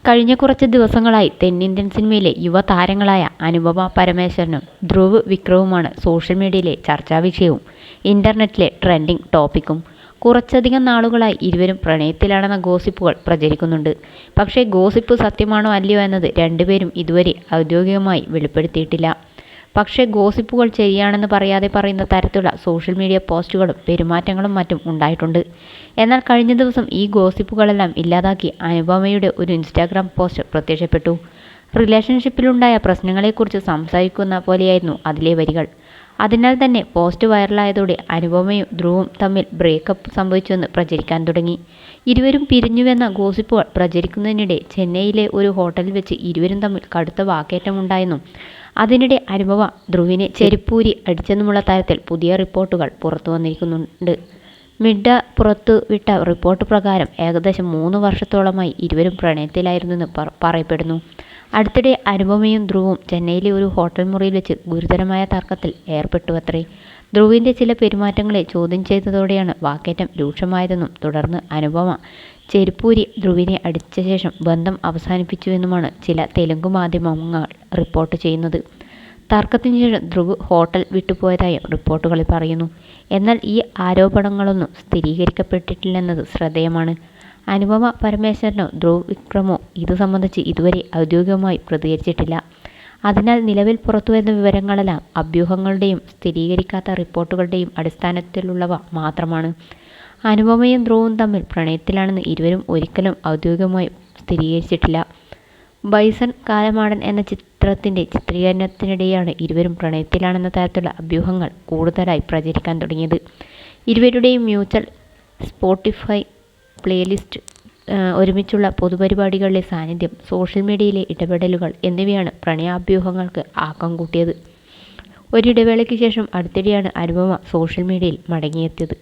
കഴിഞ്ഞ കുറച്ച് ദിവസങ്ങളായി തെന്നിന്ത്യൻ സിനിമയിലെ യുവതാരങ്ങളായ അനുപമ പരമേശ്വരനും ധ്രുവ് വിക്രമുമാണ് സോഷ്യൽ മീഡിയയിലെ ചർച്ചാവിഷയവും ഇന്റർനെറ്റിലെ ട്രെൻഡിംഗ് ടോപ്പിക്കും. കുറച്ചധികം നാളുകളായി ഇരുവരും പ്രണയത്തിലാണെന്ന ഗോസിപ്പുകൾ പ്രചരിക്കുന്നുണ്ട്. പക്ഷേ ഗോസിപ്പ് സത്യമാണോ അല്ലയോ എന്നത് രണ്ടുപേരും ഇതുവരെ ഔദ്യോഗികമായി വെളിപ്പെടുത്തിയിട്ടില്ല. പക്ഷേ ഗോസിപ്പുകൾ ശരിയാണെന്ന് പറയാതെ പറയുന്ന തരത്തിലുള്ള സോഷ്യൽ മീഡിയ പോസ്റ്റുകളും പെരുമാറ്റങ്ങളും മറ്റും ഉണ്ടായിട്ടുണ്ട്. എന്നാൽ കഴിഞ്ഞ ദിവസം ഈ ഗോസിപ്പുകളെല്ലാം ഇല്ലാതാക്കി അനുപമയുടെ ഒരു ഇൻസ്റ്റാഗ്രാം പോസ്റ്റ് പ്രത്യക്ഷപ്പെട്ടു. റിലേഷൻഷിപ്പിലുണ്ടായ പ്രശ്നങ്ങളെക്കുറിച്ച് സംസാരിക്കുന്ന പോലെയായിരുന്നു അതിലെ വരികൾ. അതിനാൽ തന്നെ പോസ്റ്റ് വൈറലായതോടെ അനുപമയും ധ്രുവും തമ്മിൽ ബ്രേക്കപ്പ് സംഭവിച്ചുവെന്ന് പ്രചരിക്കാൻ തുടങ്ങി. ഇരുവരും പിരിഞ്ഞുവെന്ന ഗോസിപ്പുകൾ പ്രചരിക്കുന്നതിനിടെ ചെന്നൈയിലെ ഒരു ഹോട്ടലിൽ വെച്ച് ഇരുവരും തമ്മിൽ കടുത്ത വാക്കേറ്റമുണ്ടായെന്നും അതിനിടെ അനുപമ ധ്രുവിനെ ചെരുപ്പൂരി അടിച്ചെന്നുമുള്ള തരത്തിൽ പുതിയ റിപ്പോർട്ടുകൾ പുറത്തു വന്നിരിക്കുന്നുണ്ട്. മിഡ പുറത്തുവിട്ട റിപ്പോർട്ട് പ്രകാരം ഏകദേശം 3 വർഷത്തോളമായി ഇരുവരും പ്രണയത്തിലായിരുന്നെന്ന് പറയപ്പെടുന്നു. അടുത്തിടെ അനുപമയും ധ്രുവും ചെന്നൈയിലെ ഒരു ഹോട്ടൽ മുറിയിൽ വെച്ച് ഗുരുതരമായ തർക്കത്തിൽ ഏർപ്പെട്ടുവത്രേ. ധ്രുവിൻ്റെ ചില പെരുമാറ്റങ്ങളെ ചോദ്യം ചെയ്തതോടെയാണ് വാക്കേറ്റം രൂക്ഷമായതെന്നും തുടർന്ന് അനുപമ ചെരുപ്പൂരി ധ്രുവിനെ അടിച്ച ശേഷം ബന്ധം അവസാനിപ്പിച്ചുവെന്നുമാണ് ചില തെലുങ്ക് മാധ്യമങ്ങൾ റിപ്പോർട്ട് ചെയ്യുന്നത്. തർക്കത്തിന് ശേഷം ധ്രുവ് ഹോട്ടൽ വിട്ടുപോയതായും റിപ്പോർട്ടുകളിൽ പറയുന്നു. എന്നാൽ ഈ ആരോപണങ്ങളൊന്നും സ്ഥിരീകരിക്കപ്പെട്ടിട്ടില്ലെന്നത് ശ്രദ്ധേയമാണ്. അനുപമ പരമേശ്വരനോ ധ്രുവ് വിക്രമോ ഇത് സംബന്ധിച്ച് ഇതുവരെ ഔദ്യോഗികമായി പ്രതികരിച്ചിട്ടില്ല. അതിനാൽ നിലവിൽ പുറത്തുവരുന്ന വിവരങ്ങളെല്ലാം അഭ്യൂഹങ്ങളുടെയും സ്ഥിരീകരിക്കാത്ത റിപ്പോർട്ടുകളുടെയും അടിസ്ഥാനത്തിലുള്ളവ മാത്രമാണ്. അനുപമയും ധ്രുവും തമ്മിൽ പ്രണയത്തിലാണെന്ന് ഇരുവരും ഒരിക്കലും ഔദ്യോഗികമായി സ്ഥിരീകരിച്ചിട്ടില്ല. ബൈസൺ കാലമാടൻ എന്ന ചിത്രത്തിൻ്റെ ചിത്രീകരണത്തിനിടെയാണ് ഇരുവരും പ്രണയത്തിലാണെന്ന തരത്തിലുള്ള അഭ്യൂഹങ്ങൾ കൂടുതലായി പ്രചരിക്കാൻ തുടങ്ങിയത്. ഇരുവരുടെയും മ്യൂച്വൽ സ്പോട്ടിഫൈ പ്ലേലിസ്റ്റ്, ഒരുമിച്ചുള്ള പൊതുപരിപാടികളിലെ സാന്നിധ്യം, സോഷ്യൽ മീഡിയയിലെ ഇടപെടലുകൾ എന്നിവയാണ് പ്രണയാഭ്യൂഹങ്ങൾക്ക് ആക്കം കൂട്ടിയത്. ഒരിടവേളയ്ക്ക് ശേഷം അടുത്തിടെയാണ് അനുപമ സോഷ്യൽ മീഡിയയിൽ മടങ്ങിയെത്തിയത്.